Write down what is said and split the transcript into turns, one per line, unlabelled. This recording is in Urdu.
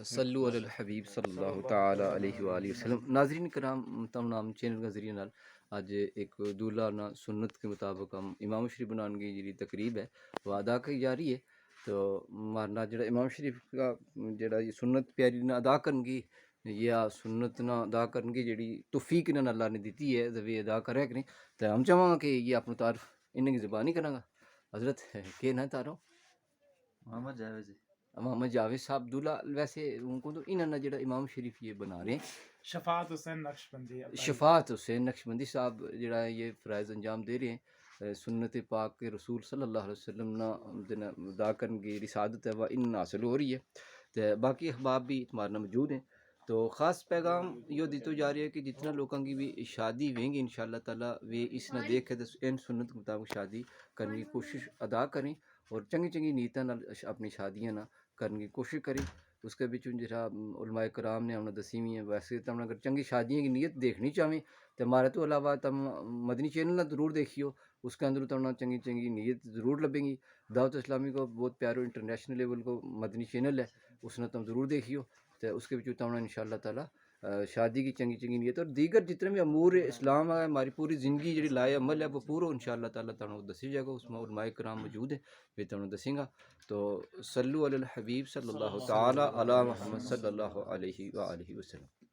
صلو علی الحبیب صلی اللہ تعالی علیہ وآلہ وسلم۔ ناظرین کرام، تمام چینل کا ذریعے نال اج ایک دولھا نا سنت کے مطابق ہم امام شریف بنان کی جڑی تقریب ہے وہ ادا کی جا رہی ہے۔ تو مارنا جڑا امام شریف کا جڑا یہ سنت پیاری نہ ادا کرن کی یا سنت نہ ادا کرن کی جڑی توفیق انہاں اللہ نے دیتی ہے وہ ادا کرے کریں، تو ہم چاہواں کہ یہ اپنا تعارف انہیں کی زبانی کرنا گا۔ حضرت کہ نہ تارو
محمد جاوید جی،
محمد جاوید صاحب دولھا، ویسے ان کو تو انہوں نے جڑا امام شریف یہ بنا رہے ہیں
شفاعت حسین نقشبندی
شفاعت حسین نقشبندی صاحب جڑا ہے یہ فرائض انجام دے رہے ہیں سنت پاک کے رسول صلی اللہ علیہ وسلم نا ادا کرن کی رسادت ہے وہ ان حاصل ہو رہی ہے، تو باقی احباب بھی تمہارا موجود ہیں۔ تو خاص پیغام یہ دیتے جا رہی ہے کہ جتنا لوگوں کی بھی شادی ہوئیں گی انشاءاللہ تعالیٰ وہ اس نہ دیکھ کے ان سنت کے مطابق شادی کرنے کی کوشش ادا کریں اور چنگی چنگی نیتاں نال اپنی شادیاں نہ کرنے کی کوشش کریں۔ اس کے بچوں جہاں علماء کرام نے ہمیں دسی ہوئی ہیں، ویسے تو ہم اگر چنگی شادیاں کی نیت دیکھنی چاہیں تو ہمارے تو علاوہ تم مدنی چینل نہ ضرور دیکھیو، اس کے اندر تو چنگی چنگی نیت ضرور لبیں گی۔ دعوت اسلامی کو بہت پیارو انٹرنیشنل لیول کو مدنی چینل ہے، اس نے تم ضرور دیکھیو، تو اس کے بچوں تم انشاءاللہ تعالیٰ شادی کی چنگی چنگی نیت اور دیگر جتنے بھی امور اسلام ہے، ہماری پوری زندگی جڑی لائے عمل ہے وہ پورا انشاءاللہ تعالیٰ تعالیٰ دسی جائے گا۔ اس میں علماء کرام موجود ہیں، وہ تعالیٰ دسیں گا۔ تو صلو علی الحبیب صلی اللہ تعالیٰ علی محمد صلی اللہ علیہ وآلہ وسلم۔